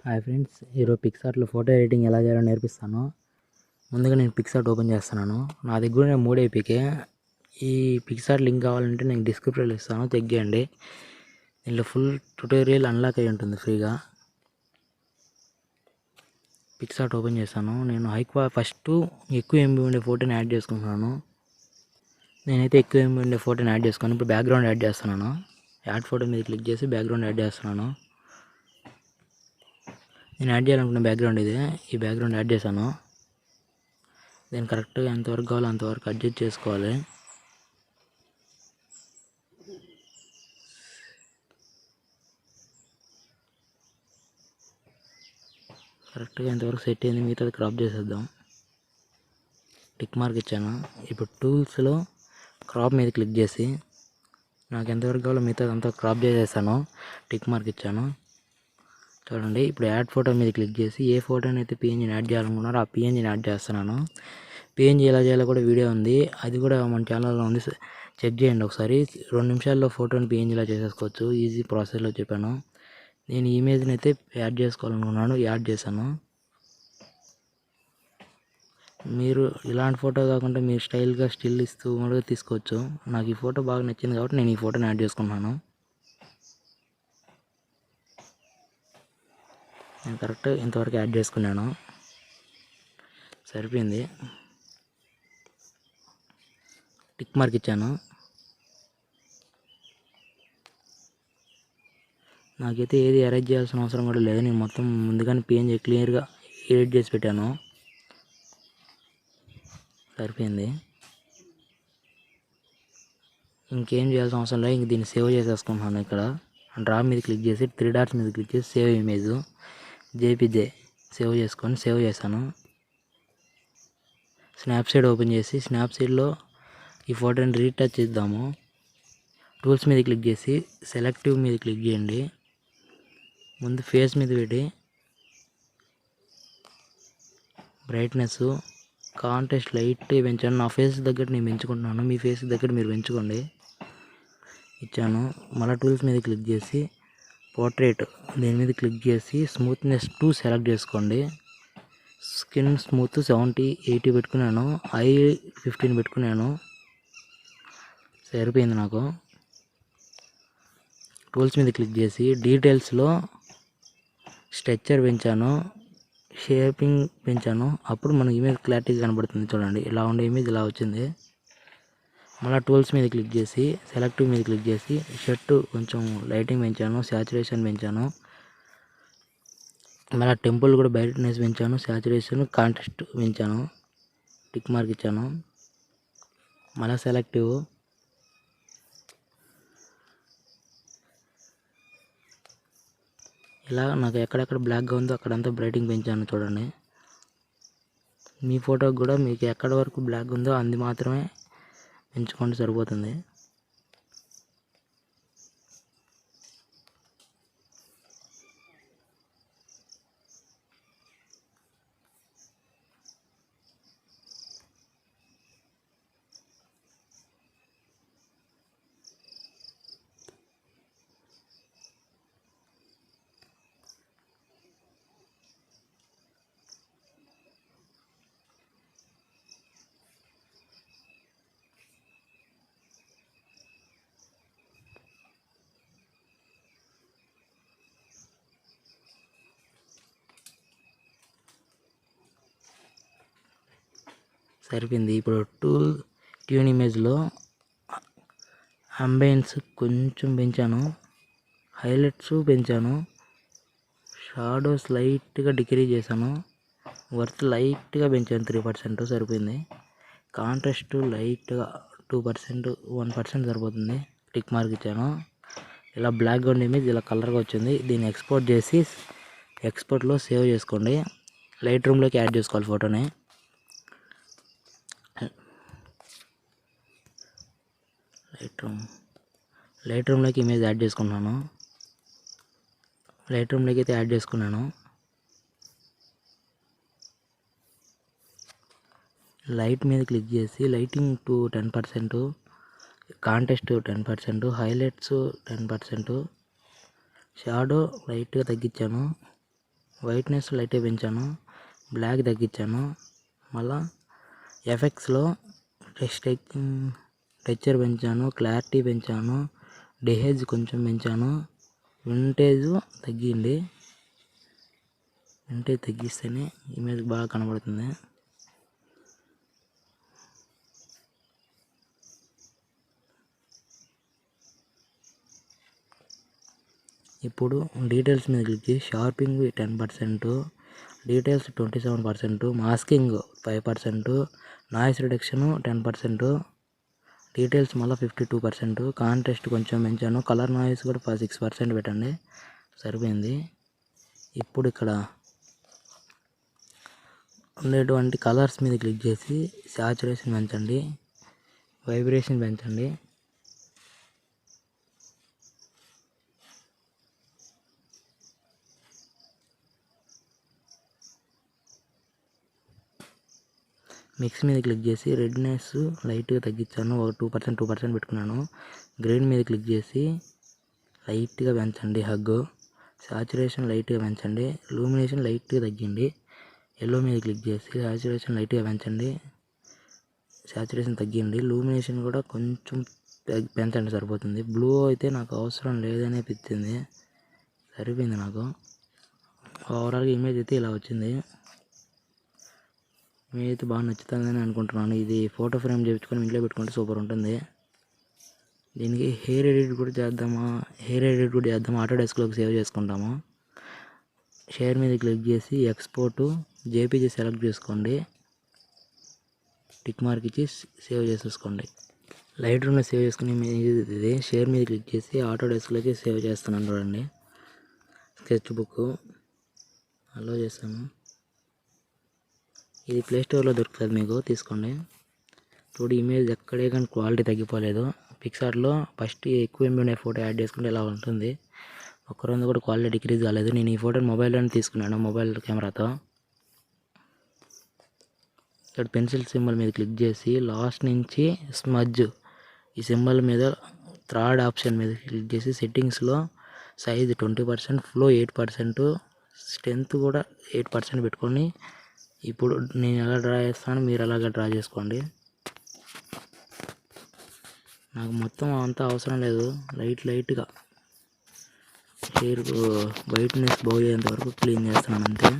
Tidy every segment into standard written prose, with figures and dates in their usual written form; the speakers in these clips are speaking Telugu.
హాయ్ ఫ్రెండ్స్, ఈరోజు పిక్సార్ట్లో ఫోటో ఎడిటింగ్ ఎలా చేయాలో నేర్పిస్తాను. ముందుగా నేను పిక్సార్ట్ ఓపెన్ చేస్తున్నాను. నా దగ్గర 3 ఏపీకే. ఈ పిక్సార్ట్ లింక్ కావాలంటే నేను డిస్క్రిప్షన్లో ఇస్తాను, చెక్ చేయండి. దీంట్లో ఫుల్ ట్యుటోరియల్ అన్లాక్ అయ్యి ఉంటుంది ఫ్రీగా. పిక్సార్ట్ ఓపెన్ చేస్తాను. నేను ఫస్ట్ ఎక్కువ ఎంబీ ఉండే ఫోటోని యాడ్ చేసుకుంటున్నాను. నేనైతే ఎక్కువ ఎంబీ ఉండే ఫోటోని యాడ్ చేసుకుని ఇప్పుడు బ్యాక్గ్రౌండ్ యాడ్ చేస్తున్నాను. యాడ్ ఫోటో మీద క్లిక్ చేసి బ్యాక్గ్రౌండ్ యాడ్ చేస్తున్నాను. నేను యాడ్ చేయాలనుకున్న బ్యాక్గ్రౌండ్ ఇది. ఈ బ్యాక్గ్రౌండ్ యాడ్ చేశాను. దీన్ని కరెక్ట్గా ఎంతవరకు కావాలో అంతవరకు అడ్జస్ట్ చేసుకోవాలి. కరెక్ట్గా ఎంతవరకు సెట్ అయింది, మిగతాది క్రాప్ చేసేద్దాం. టిక్ మార్క్ ఇచ్చాను. ఇప్పుడు టూల్స్లో క్రాప్ మీద క్లిక్ చేసి నాకు ఎంతవరకు కావాలో మిగతాది అంతా క్రాప్ చేసేస్తాను. టిక్ మార్క్ ఇచ్చాను. చూడండి, ఇప్పుడు యాడ్ ఫోటో మీద క్లిక్ చేసి ఏ ఫోటోని అయితే పిఎన్జీని యాడ్ చేయాలనుకున్నారో ఆ పిఎన్జీని యాడ్ చేస్తున్నాను. పిఎన్జీ ఎలా చేయాలో కూడా వీడియో ఉంది, అది కూడా మన ఛానల్లో ఉంది, చెక్ చేయండి ఒకసారి. 2 నిమిషాల్లో ఫోటోని పిఎన్జీలా చేసేసుకోవచ్చు, ఈజీ ప్రాసెస్లో చెప్పాను. నేను ఇమేజ్ని అయితే యాడ్ చేసుకోవాలనుకున్నాను, యాడ్ చేశాను. మీరు ఇలాంటి ఫోటో కాకుండా మీరు స్టైల్గా స్టిల్ ఇస్తూ కూడా తీసుకోవచ్చు. నాకు ఈ ఫోటో బాగా నచ్చింది కాబట్టి నేను ఈ ఫోటోని యాడ్ చేసుకున్నాను. నేను కరెక్ట్ ఇంతవరకు యాడ్ చేసుకున్నాను, సరిపోయింది. టిక్ మార్క్ ఇచ్చాను. నాకైతే ఏది అరేంజ్ చేయాల్సిన అవసరం కూడా లేదు, నేను మొత్తం ముందుగానే పిఎన్జీ క్లియర్గా ఎడిట్ చేసి పెట్టాను, సరిపోయింది. ఇంకేం చేయాల్సిన అవసరం లేదు. ఇంక దీన్ని సేవ్ చేసేసుకుంటున్నాను. ఇక్కడ డ్రా మీద క్లిక్ చేసి 3 డాట్స్ మీద క్లిక్ చేసి సేవ్ ఇమేజ్ జేపీజే సేవ్ చేసుకొని సేవ్ చేశాను. స్నాప్సీడ్ ఓపెన్ చేసి స్నాప్సీడ్లో ఈ ఫోటోని రీటచ్ చేద్దాము. టూల్స్ మీద క్లిక్ చేసి సెలెక్టివ్ మీద క్లిక్ చేయండి. ముందు ఫేస్ మీద పెట్టి బ్రైట్నెస్ కాంట్రాస్ట్ లైట్ పెంచాను. నా ఫేస్ దగ్గర నేను పెంచుకుంటున్నాను, మీ ఫేస్ దగ్గర మీరు పెంచుకోండి. ఇచ్చాను. మళ్ళీ టూల్స్ మీద క్లిక్ చేసి పోర్ట్రేట్ దీని మీద క్లిక్ చేసి స్మూత్నెస్ 2 సెలెక్ట్ చేసుకోండి. స్కిన్ స్మూత్ 70-80 పెట్టుకున్నాను, ఐ 15 పెట్టుకున్నాను, సరిపోయింది నాకు. టూల్స్ మీద క్లిక్ చేసి డీటెయిల్స్లో స్ట్రక్చర్ పెంచాను, షేపింగ్ పెంచాను. అప్పుడు మనకి ఇమేజ్ క్లారిటీగా కనబడుతుంది. చూడండి, ఇలా ఉండే ఇమేజ్ ఇలా వచ్చింది. మళ్ళీ టూల్స్ మీద క్లిక్ చేసి సెలెక్టివ్ మీద క్లిక్ చేసి షర్టు కొంచెం లైటింగ్ పెంచాను, శాచురేషన్ పెంచాను. మళ్ళీ టెంపుల్ కూడా బ్రైట్నెస్ పెంచాను, శాచురేషన్ కాంట్రాస్ట్ పెంచాను. టిక్ మార్క్ ఇచ్చాను. మళ్ళీ సెలెక్టివ్ ఇలా నాకు ఎక్కడెక్కడ బ్లాక్గా ఉందో అక్కడంతా బ్రైటింగ్ పెంచాను. చూడండి, మీ ఫోటోకి కూడా మీకు ఎక్కడ వరకు బ్లాక్ ఉందో అది మాత్రమే పెంచుకోండి, సరిపోతుంది. సరిపోయింది. ఇప్పుడు ట్యూన్ ఇమేజ్లో అంబియన్స్ కొంచెం పెంచాను, హైలైట్స్ పెంచాను, షాడోస్ లైట్గా డిక్రీజ్ చేశాను, వర్త్ లైట్గా పెంచాను 3%, సరిపోయింది. కాంట్రాస్ట్ లైట్గా 2%, 1% సరిపోతుంది. టిక్ మార్క్ ఇచ్చాను. ఇలా బ్లాక్గా ఉండే ఇమేజ్ ఇలా కలర్గా వచ్చింది. దీన్ని ఎక్స్పోర్ట్ చేసి ఎక్స్పోర్ట్లో సేవ్ చేసుకోండి. లైట్ రూమ్లోకి యాడ్ చేసుకోవాలి ఫోటోని. లైట్ రూమ్లోకి ఇమేజ్ యాడ్ చేసుకున్నాను. లైట్ రూమ్లోకి అయితే యాడ్ చేసుకున్నాను. లైట్ మీద క్లిక్ చేసి lighting to 10%, contrast 10%, highlights 10%, shadow లైట్గా తగ్గించాను, వైట్నెస్ లైట్గా పెంచాను, బ్లాక్ తగ్గించాను. మళ్ళా ఎఫెక్ట్స్లో టెక్స్చర్ పెంచాను, క్లారిటీ పెంచాను, డిహేజ్ కొంచెం పెంచాను. వింటేజ్ తగ్గింది. వింటేజ్ తగ్గిస్తేనే ఇమేజ్ బాగా కనబడుతుంది. ఇప్పుడు డీటెయిల్స్ మీద క్లిక్ చేసి షార్పింగ్ 10%, details 27%, masking 5%, noise reduction 10%, details మళ్ళీ 52%, కాంట్రాస్ట్ కొంచెం పెంచాను, కలర్ నాయిస్ కూడా 6% పెట్టండి, సరిపోయింది. ఇప్పుడు ఇక్కడ ఉండేటువంటి కలర్స్ మీద క్లిక్ చేసి సాచురేషన్ పెంచండి, వైబ్రేషన్ పెంచండి. మిక్స్ మీద క్లిక్ చేసి రెడ్నెస్ లైట్గా తగ్గించాను, ఒక 2% పెట్టుకున్నాను. గ్రెయిన్ మీద క్లిక్ చేసి లైట్గా పెంచండి, సాచురేషన్ లైట్గా పెంచండి, లూమినేషన్ లైట్గా తగ్గింది. ఎల్లో మీద క్లిక్ చేసి సాచురేషన్ లైట్గా పెంచండి, సాచురేషన్ తగ్గింది. లూమినేషన్ కూడా కొంచెం పెంచండి, సరిపోతుంది. బ్లూ అయితే నాకు అవసరం లేదని అనిపించింది, సరిపోయింది నాకు. ఓవరాల్గా ఇమేజ్ అయితే ఇలా వచ్చింది. ఇమేజ్ అయితే బాగా నచ్చుతుందని అనుకుంటున్నాను. ఇది ఫోటో ఫ్రేమ్ చేయించుకొని ఇంట్లో పెట్టుకుంటే సూపర్ ఉంటుంది. దీనికి హెయిర్ ఎడిట్ కూడా చేద్దాము. ఆటోడెస్క్లోకి సేవ్ చేసుకుంటాము. షేర్ మీద క్లిక్ చేసి ఎక్స్పోర్ట్ జేపీజీ సెలెక్ట్ చేసుకోండి, టిక్ మార్క్ ఇచ్చి సేవ్ చేసేసుకోండి. లైట్ రూమ్లో సేవ్ చేసుకుని ఇది షేర్ మీద క్లిక్ చేసి ఆటోడెస్క్లోకి సేవ్ చేస్తున్నాను. చూడండి, స్కెచ్ బుక్ అలో చేస్తాను. ఇది ప్లేస్టోర్లో దొరుకుతుంది, మీకు తీసుకోండి. చూడు, ఇమేజ్ ఎక్కడే కానీ క్వాలిటీ తగ్గిపోలేదు. పిక్సార్ట్లో ఫస్ట్ ఎక్కువ ఎంబీ ఉండే ఫోటో యాడ్ చేసుకుంటే ఇలా ఉంటుంది. ఒక్కరోజు కూడా క్వాలిటీ డిక్రీజ్ కాలేదు. నేను ఈ ఫోటోని మొబైల్లోనే తీసుకున్నాను, మొబైల్ కెమెరాతో. ఇక్కడ పెన్సిల్ సింబల్ మీద క్లిక్ చేసి లాస్ట్ నుంచి స్మజ్ ఈ సింబల్ మీద థర్డ్ ఆప్షన్ మీద క్లిక్ చేసి సెట్టింగ్స్లో సైజ్ 20%, ఫ్లో 8%, స్ట్రెంత్ కూడా 8% పెట్టుకొని ఇప్పుడు నేను ఎలా డ్రా చేస్తానో మీరు అలాగే డ్రా చేసుకోండి. నాకు మొత్తం అంతా అవసరం లేదు, లైట్గా హెయిర్ వైట్నెస్ బాగయ్యేంత వరకు క్లీన్ చేస్తున్నాను అంతే.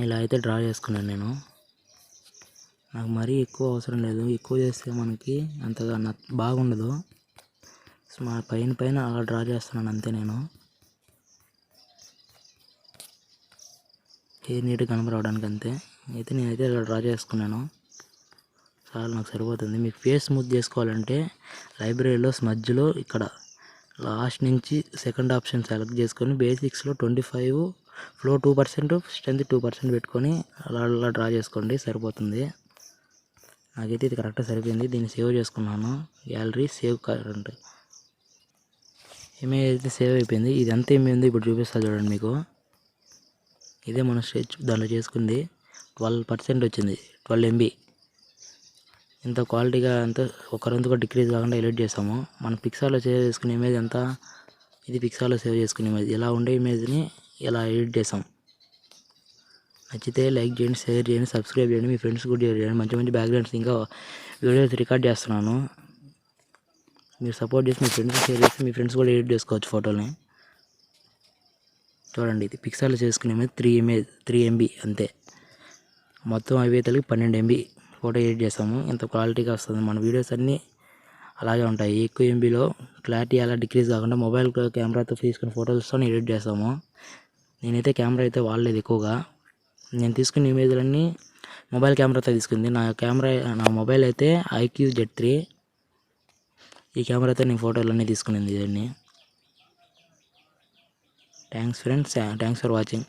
ఇలా అయితే డ్రా చేసుకున్నాను నేను. నాకు మరీ ఎక్కువ అవసరం లేదు, ఎక్కువ చేస్తే మనకి అంతగా బాగుండదు. మా పైన అలా డ్రా చేస్తున్నాను అంతే. నేను హెయిర్ నీట్గా కనపడడానికి అంతే. అయితే నేనైతే ఇలా డ్రా చేసుకున్నాను, చాలా నాకు సరిపోతుంది. మీకు ఫేస్ స్మూత్ చేసుకోవాలంటే లైబ్రరీలో స్మజ్లో ఇక్కడ లాస్ట్ నుంచి సెకండ్ ఆప్షన్ సెలెక్ట్ చేసుకొని బేసిక్స్లో 25, ఫ్లో 2%, స్ట్రెంత్ 2% పెట్టుకొని అలా డ్రా చేసుకోండి, సరిపోతుంది. నాకైతే ఇది కరెక్ట్గా సరిపోయింది. దీన్ని సేవ్ చేసుకున్నాను, గ్యాలరీ సేవ్ కరెంట్. ఇమేజ్ అయితే సేవ్ అయిపోయింది. ఇది ఎంత ఏమైంది ఇప్పుడు చూపిస్తా చూడండి మీకు. ఇదే మన స్కెచ్ దాంట్లో చేసుకుంది, 12% వచ్చింది, 12 MB. ఇంత క్వాలిటీగా అంతా ఒకరంతు కూడా డిక్రీజ్ కాకుండా ఎడిట్ చేసాము. మనం పిక్సార్లో సేవ్ చేసుకునే ఇమేజ్ అంతా ఇది పిక్సార్లో సేవ్ చేసుకునే ఇమేజ్. ఇలా ఉండే ఇమేజ్ని ఇలా ఎడిట్ చేసాం. నచ్చితే లైక్ చేయండి, షేర్ చేయండి, సబ్స్క్రైబ్ చేయండి, మీ ఫ్రెండ్స్ కూడా షేర్ చేయండి. మంచి బ్యాక్గ్రౌండ్స్ ఇంకా వీడియోస్ రికార్డ్ చేస్తున్నాను. మీరు సపోర్ట్ చేసి మీ ఫ్రెండ్స్ షేర్ చేసి మీ ఫ్రెండ్స్ కూడా ఎడిట్ చేసుకోవచ్చు ఫోటోని. చూడండి, ఇది పిక్సార్లో చేసుకునే ఇమేజ్ 3 MB అంతే. మొత్తం అవి తలిగి 12 MB ఫోటో ఎడిట్ చేస్తాము. ఇంత క్వాలిటీగా వస్తుంది. మన వీడియోస్ అన్నీ అలాగే ఉంటాయి. ఎక్కువ ఎంబీలో క్లారిటీ అలా డిక్రీజ్ కాకుండా మొబైల్ కెమెరాతో తీసుకున్న ఫోటోస్తో ఎడిట్ చేస్తాము. నేనైతే కెమెరా అయితే వాడలేదు ఎక్కువగా. నేను తీసుకున్న ఇమేజ్లన్నీ మొబైల్ కెమెరాతో తీసుకుంది. నా మొబైల్ అయితే IQ Z3. ఈ కెమెరాతో నేను ఫోటోలన్నీ తీసుకునేది. ఇవన్నీ thanks friends, thanks for watching.